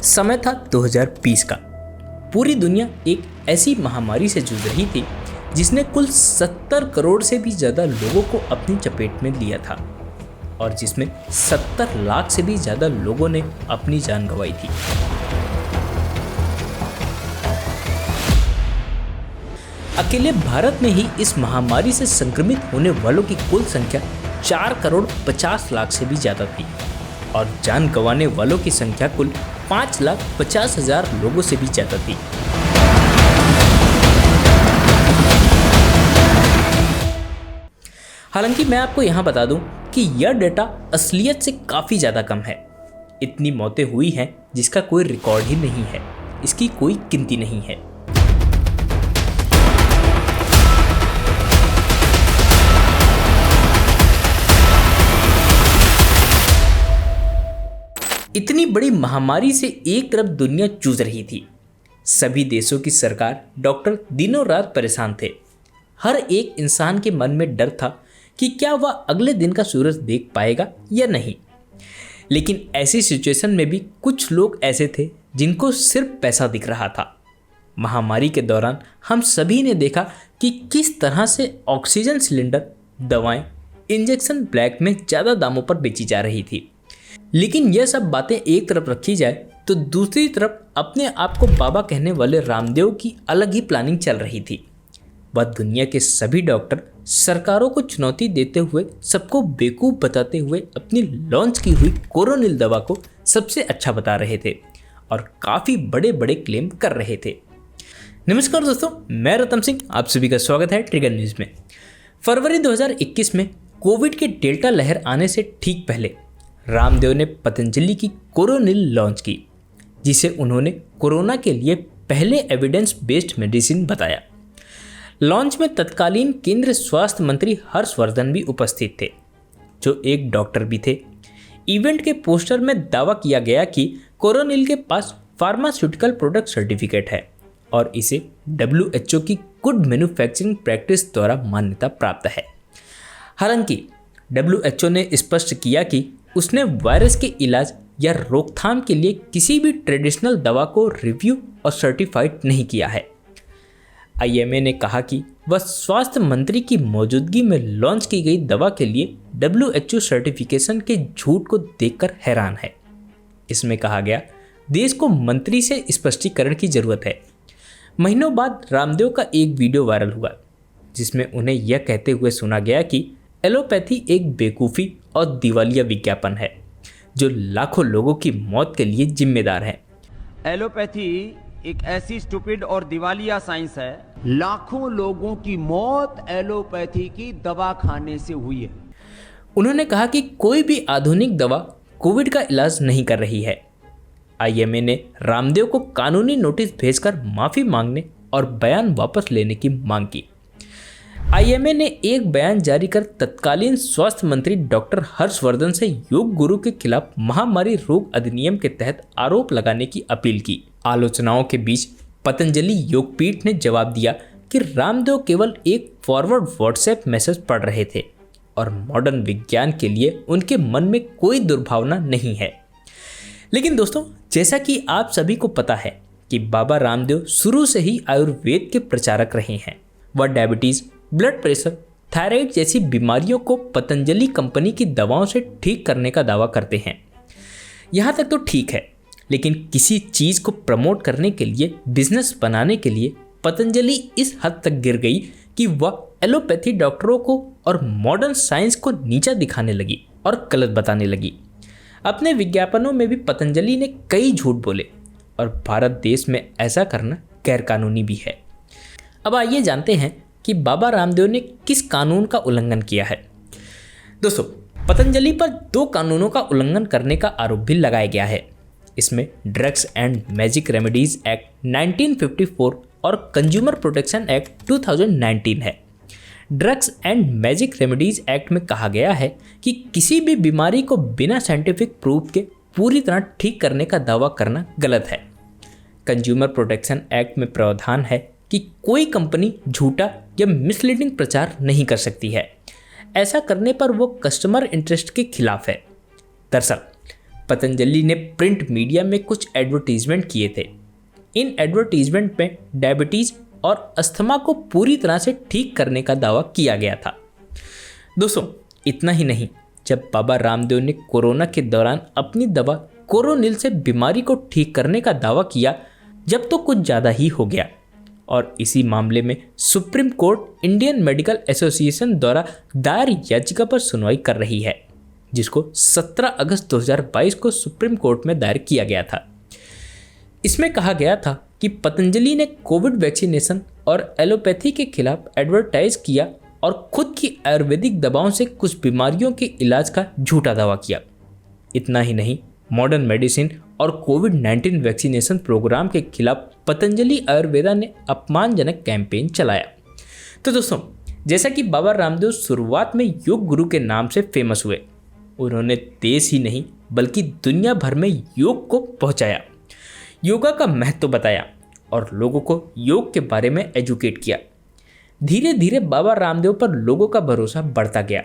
समय था 2020 का। पूरी दुनिया एक ऐसी महामारी से जूझ रही थी जिसने कुल 70 करोड़ से भी ज़्यादा लोगों को अपनी चपेट में लिया था और जिसमें 70 लाख से भी ज़्यादा लोगों ने अपनी जान गंवाई थी। अकेले भारत में ही इस महामारी से संक्रमित होने वालों की कुल संख्या 4 करोड़ 50 लाख से भी ज़्यादा थी और जान गंवाने वालों की संख्या कुल 5,50,000 लोगों से भी ज़्यादा थी। हालांकि मैं आपको यहाँ बता दूं कि यह डेटा असलियत से काफ़ी ज़्यादा कम है। इतनी मौतें हुई हैं जिसका कोई रिकॉर्ड ही नहीं है, इसकी कोई गिनती नहीं है। इतनी बड़ी महामारी से एक तरफ दुनिया जूझ रही थी। सभी देशों की सरकार, डॉक्टर दिनों रात परेशान थे। हर एक इंसान के मन में डर था कि क्या वह अगले दिन का सूरज देख पाएगा या नहीं। लेकिन ऐसी सिचुएशन में भी कुछ लोग ऐसे थे जिनको सिर्फ पैसा दिख रहा था। महामारी के दौरान हम सभी ने देखा कि किस तरह से ऑक्सीजन सिलेंडर, दवाएं, इंजेक्शन ब्लैक में ज़्यादा दामों पर बेची जा रही थी। लेकिन यह सब बातें एक तरफ रखी जाए तो दूसरी तरफ अपने आप को बाबा कहने वाले रामदेव की अलग ही प्लानिंग चल रही थी। वह दुनिया के सभी डॉक्टर सरकारों को चुनौती देते हुए, सबको बेवकूफ़ बताते हुए अपनी लॉन्च की हुई कोरोनिल दवा को सबसे अच्छा बता रहे थे और काफ़ी बड़े बड़े क्लेम कर रहे थे। नमस्कार दोस्तों, मैं रतन सिंह, आप सभी का स्वागत है ट्रिगर न्यूज़ में। फरवरी 2021 में कोविड के डेल्टा लहर आने से ठीक पहले रामदेव ने पतंजलि की कोरोनिल लॉन्च की, जिसे उन्होंने कोरोना के लिए पहले एविडेंस बेस्ड मेडिसिन बताया। लॉन्च में तत्कालीन केंद्रीय स्वास्थ्य मंत्री हर्षवर्धन भी उपस्थित थे, जो एक डॉक्टर भी थे। इवेंट के पोस्टर में दावा किया गया कि कोरोनिल के पास फार्मास्यूटिकल प्रोडक्ट सर्टिफिकेट है और इसे WHO की गुड मैन्युफैक्चरिंग प्रैक्टिस द्वारा मान्यता प्राप्त है। हालांकि WHO ने स्पष्ट किया कि उसने वायरस के इलाज या रोकथाम के लिए किसी भी ट्रेडिशनल दवा को रिव्यू और सर्टिफाइड नहीं किया है। IMA ने कहा कि वह स्वास्थ्य मंत्री की मौजूदगी में लॉन्च की गई दवा के लिए WHO सर्टिफिकेशन के झूठ को देखकर हैरान है। इसमें कहा गया, देश को मंत्री से स्पष्टीकरण की जरूरत है। महीनों बाद रामदेव का एक वीडियो वायरल हुआ जिसमें उन्हें यह कहते हुए सुना गया कि एलोपैथी एक बेवकूफ़ी और दिवालिया विज्ञापन है जो लाखों लोगों की मौत के लिए जिम्मेदार है। एलोपैथी एक ऐसी स्टूपिड और दिवालिया साइंस है, लाखों लोगों की मौत एलोपैथी की दवा खाने से हुई है। उन्होंने कहा कि कोई भी आधुनिक दवा कोविड का इलाज नहीं कर रही है। IMA ने रामदेव को कानूनी नोटिस भेजकर माफ़ी मांगने और बयान वापस लेने की मांग की। IMA ने एक बयान जारी कर तत्कालीन स्वास्थ्य मंत्री डॉक्टर हर्षवर्धन से योग गुरु के खिलाफ महामारी रोग अधिनियम के तहत आरोप लगाने की अपील की। आलोचनाओं के बीच पतंजलि योगपीठ ने जवाब दिया कि रामदेव केवल एक फॉरवर्ड व्हाट्सएप मैसेज पढ़ रहे थे और मॉडर्न विज्ञान के लिए उनके मन में कोई दुर्भावना नहीं है। लेकिन दोस्तों, जैसा कि आप सभी को पता है कि बाबा रामदेव शुरू से ही आयुर्वेद के प्रचारक रहे हैं। वह डायबिटीज़, ब्लड प्रेशर, थायराइड जैसी बीमारियों को पतंजलि कंपनी की दवाओं से ठीक करने का दावा करते हैं। यहाँ तक तो ठीक है, लेकिन किसी चीज़ को प्रमोट करने के लिए, बिजनेस बनाने के लिए पतंजलि इस हद तक गिर गई कि वह एलोपैथी डॉक्टरों को और मॉडर्न साइंस को नीचा दिखाने लगी और गलत बताने लगी। अपने विज्ञापनों में भी पतंजलि ने कई झूठ बोले और भारत देश में ऐसा करना गैरकानूनी भी है। अब आइए जानते हैं कि बाबा रामदेव ने किस कानून का उल्लंघन किया है। दोस्तों, पतंजलि पर 2 कानूनों का उल्लंघन करने का आरोप भी लगाया गया है। इसमें drugs and magic remedies act 1954 और कंज्यूमर प्रोटेक्शन एक्ट 2019 है। Drugs and magic remedies act में कहा गया है कि किसी भी बीमारी को बिना साइंटिफिक प्रूफ के पूरी तरह ठीक करने का दावा करना गलत है। कंज्यूमर प्रोटेक्शन एक्ट में प्रावधान है कि कोई कंपनी झूठा या मिसलीडिंग प्रचार नहीं कर सकती है। ऐसा करने पर वो कस्टमर इंटरेस्ट के खिलाफ है। दरअसल पतंजलि ने प्रिंट मीडिया में कुछ एडवर्टीजमेंट किए थे। इन एडवर्टीजमेंट में डायबिटीज और अस्थमा को पूरी तरह से ठीक करने का दावा किया गया था। दोस्तों, इतना ही नहीं, जब बाबा रामदेव ने कोरोना के दौरान अपनी दवा कोरोनिल से बीमारी को ठीक करने का दावा किया, जब तो कुछ ज़्यादा ही हो गया। और इसी मामले में supreme court Indian medical association द्वारा दायर याचिका पर सुनवाई कर रही है, जिसको 17 अगस्त 2022 को सुप्रीम कोर्ट में दायर किया गया था। इसमें कहा गया था कि पतंजलि ने कोविड वैक्सीनेशन और एलोपैथी के खिलाफ एडवर्टाइज किया और खुद की आयुर्वेदिक दवाओं से कुछ बीमारियों के इलाज का झूठा दावा किया। इतना ही नहीं, मॉडर्न मेडिसिन और कोविड-19 वैक्सीनेशन प्रोग्राम के खिलाफ पतंजलि आयुर्वेदा ने अपमानजनक कैंपेन चलाया। तो दोस्तों, जैसा कि बाबा रामदेव शुरुआत में योग गुरु के नाम से फेमस हुए, उन्होंने देश ही नहीं बल्कि दुनिया भर में योग को पहुंचाया, योगा का महत्व बताया और लोगों को योग के बारे में एजुकेट किया। धीरे धीरे बाबा रामदेव पर लोगों का भरोसा बढ़ता गया,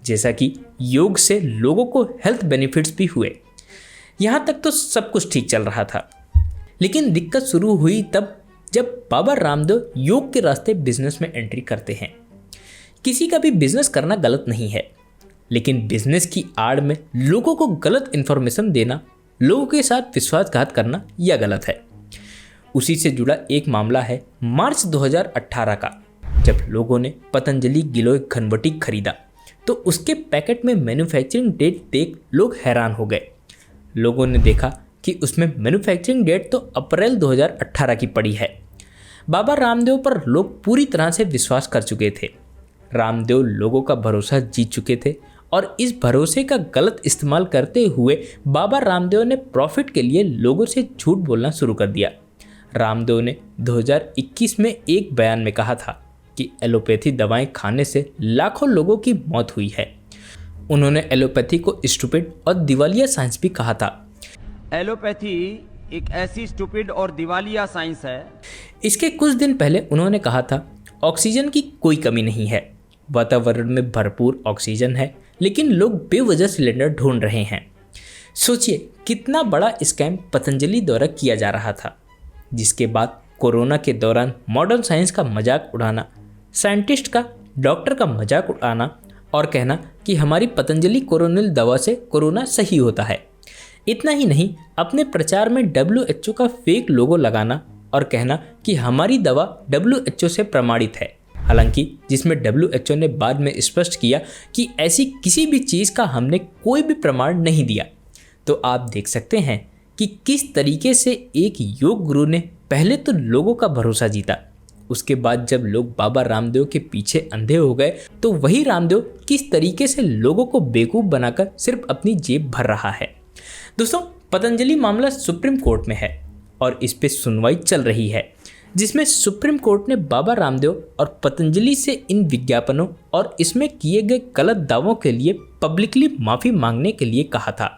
जैसा कि योग से लोगों को हेल्थ बेनिफिट्स भी हुए। यहाँ तक तो सब कुछ ठीक चल रहा था, लेकिन दिक्कत शुरू हुई तब जब बाबा रामदेव योग के रास्ते बिजनेस में एंट्री करते हैं। किसी का भी बिजनेस करना गलत नहीं है, लेकिन बिजनेस की आड़ में लोगों को गलत इन्फॉर्मेशन देना, लोगों के साथ विश्वासघात करना, यह गलत है। उसी से जुड़ा एक मामला है मार्च 2018 का, जब लोगों ने पतंजलि गिलोय घनवटी खरीदा तो उसके पैकेट में मैन्युफैक्चरिंग डेट देख लोग हैरान हो गए। लोगों ने देखा कि उसमें मैन्युफैक्चरिंग डेट तो अप्रैल 2018 की पड़ी है। बाबा रामदेव पर लोग पूरी तरह से विश्वास कर चुके थे। रामदेव लोगों का भरोसा जीत चुके थे और इस भरोसे का गलत इस्तेमाल करते हुए बाबा रामदेव ने प्रॉफिट के लिए लोगों से झूठ बोलना शुरू कर दिया। रामदेव ने 2021 में एक बयान में कहा था कि एलोपैथी दवाएं खाने से लाखों लोगों की मौत हुई है। उन्होंने एलोपैथी को स्टूपिड और दिवालिया साइंस भी कहा था। एलोपैथी एक ऐसी स्टूपिड और दिवालिया साइंस है। इसके कुछ दिन पहले उन्होंने कहा था, ऑक्सीजन की कोई कमी नहीं है, वातावरण में भरपूर ऑक्सीजन है, लेकिन लोग बेवजह सिलेंडर ढूंढ रहे हैं। सोचिए कितना बड़ा स्कैम पतंजलि द्वारा किया जा रहा था, जिसके बाद कोरोना के दौरान मॉडर्न साइंस का मजाक उड़ाना, साइंटिस्ट का, डॉक्टर का मजाक उड़ाना और कहना कि हमारी पतंजलि कोरोनिल दवा से कोरोना सही होता है। इतना ही नहीं, अपने प्रचार में WHO का फेक लोगो लगाना और कहना कि हमारी दवा WHO से प्रमाणित है, हालांकि जिसमें WHO ने बाद में स्पष्ट किया कि ऐसी किसी भी चीज़ का हमने कोई भी प्रमाण नहीं दिया। तो आप देख सकते हैं कि किस तरीके से एक योग गुरु ने पहले तो लोगों का भरोसा जीता, उसके बाद जब लोग बाबा रामदेव के पीछे अंधे हो गए तो वही रामदेव किस तरीके से लोगों को बेवकूफ़ बनाकर सिर्फ अपनी जेब भर रहा है। दोस्तों, पतंजलि मामला सुप्रीम कोर्ट में है और इस पे सुनवाई चल रही है, जिसमें सुप्रीम कोर्ट ने बाबा रामदेव और पतंजलि से इन विज्ञापनों और इसमें किए गए गलत दावों के लिए पब्लिकली माफ़ी मांगने के लिए कहा था।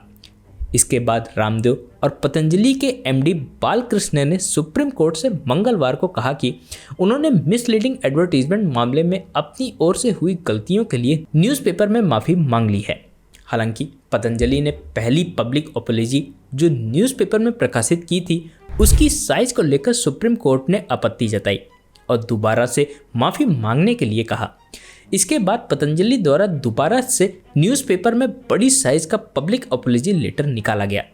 इसके बाद रामदेव और पतंजलि के MD बालकृष्ण ने सुप्रीम कोर्ट से मंगलवार को कहा कि उन्होंने मिसलीडिंग एडवर्टीजमेंट मामले में अपनी ओर से हुई गलतियों के लिए न्यूज़पेपर में माफ़ी मांग ली है। हालांकि पतंजलि ने पहली पब्लिक अपॉलजी जो न्यूज़पेपर में प्रकाशित की थी, उसकी साइज को लेकर सुप्रीम कोर्ट ने आपत्ति जताई और दोबारा से माफ़ी मांगने के लिए कहा। इसके बाद पतंजलि द्वारा दोबारा से न्यूज़पेपर में बड़ी साइज का पब्लिक अपॉलजी लेटर निकाला गया।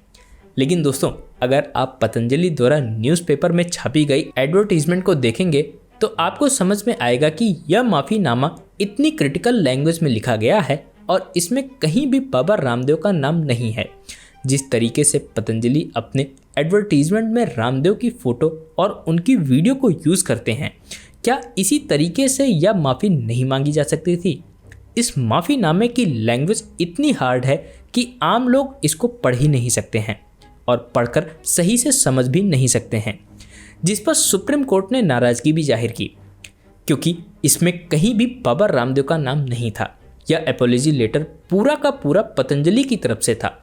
लेकिन दोस्तों, अगर आप पतंजलि द्वारा न्यूज़पेपर में छापी गई एडवर्टीजमेंट को देखेंगे तो आपको समझ में आएगा कि यह माफ़ीनामा इतनी क्रिटिकल लैंग्वेज में लिखा गया है और इसमें कहीं भी बाबा रामदेव का नाम नहीं है। जिस तरीके से पतंजलि अपने एडवर्टीजमेंट में रामदेव की फ़ोटो और उनकी वीडियो को यूज़ करते हैं, क्या इसी तरीके से यह माफ़ी नहीं मांगी जा सकती थी? इस माफ़ीनामे की लैंग्वेज इतनी हार्ड है कि आम लोग इसको पढ़ ही नहीं सकते हैं और पढ़कर सही से समझ भी नहीं सकते हैं, जिस पर सुप्रीम कोर्ट ने नाराज़गी भी जाहिर की, क्योंकि इसमें कहीं भी बाबा रामदेव का नाम नहीं था। यह अपॉलजी लेटर पूरा का पूरा पतंजलि की तरफ से था।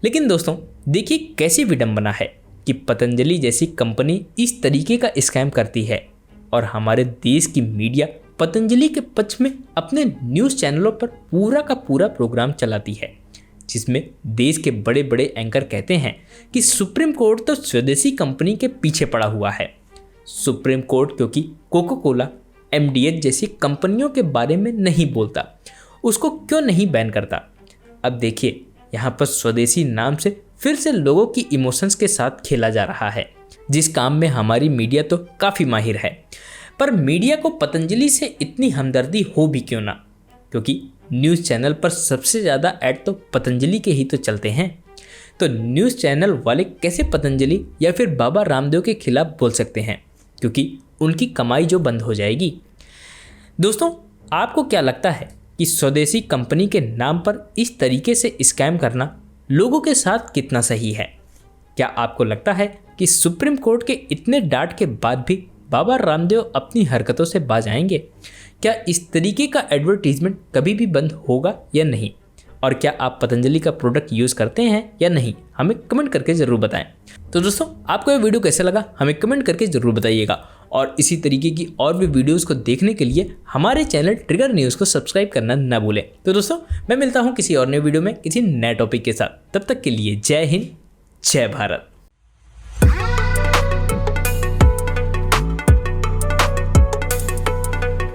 लेकिन दोस्तों, देखिए कैसी विडंबना है कि पतंजलि जैसी कंपनी इस तरीके का स्कैम करती है और हमारे देश की मीडिया पतंजलि के पक्ष में अपने न्यूज़ चैनलों पर पूरा का पूरा प्रोग्राम चलाती है, जिसमें देश के बड़े बड़े एंकर कहते हैं कि सुप्रीम कोर्ट तो स्वदेशी कंपनी के पीछे पड़ा हुआ है। सुप्रीम कोर्ट क्योंकि कोका कोला, MDH जैसी कंपनियों के बारे में नहीं बोलता, उसको क्यों नहीं बैन करता। अब देखिए, यहाँ पर स्वदेशी नाम से फिर से लोगों की इमोशंस के साथ खेला जा रहा है, जिस काम में हमारी मीडिया तो काफ़ी माहिर है। पर मीडिया को पतंजलि से इतनी हमदर्दी हो भी क्यों ना, क्योंकि न्यूज़ चैनल पर सबसे ज़्यादा ऐड तो पतंजलि के ही तो चलते हैं। तो न्यूज़ चैनल वाले कैसे पतंजलि या फिर बाबा रामदेव के खिलाफ बोल सकते हैं, क्योंकि उनकी कमाई जो बंद हो जाएगी। दोस्तों, आपको क्या लगता है कि स्वदेशी कंपनी के नाम पर इस तरीके से स्कैम करना लोगों के साथ कितना सही है? क्या आपको लगता है कि सुप्रीम कोर्ट के इतने डांट के बाद भी बाबा रामदेव अपनी हरकतों से बाज आएंगे? क्या इस तरीके का एडवर्टीजमेंट कभी भी बंद होगा या नहीं? और क्या आप पतंजलि का प्रोडक्ट यूज़ करते हैं या नहीं, हमें कमेंट करके ज़रूर बताएं। तो दोस्तों, आपको ये वीडियो कैसा लगा हमें कमेंट करके ज़रूर बताइएगा। और इसी तरीके की और भी वीडियोस को देखने के लिए हमारे चैनल ट्रिगर न्यूज़ को सब्सक्राइब करना ना भूलें। तो दोस्तों, मैं मिलता हूँ किसी और नए वीडियो में किसी नए टॉपिक के साथ। तब तक के लिए जय हिंद, जय भारत।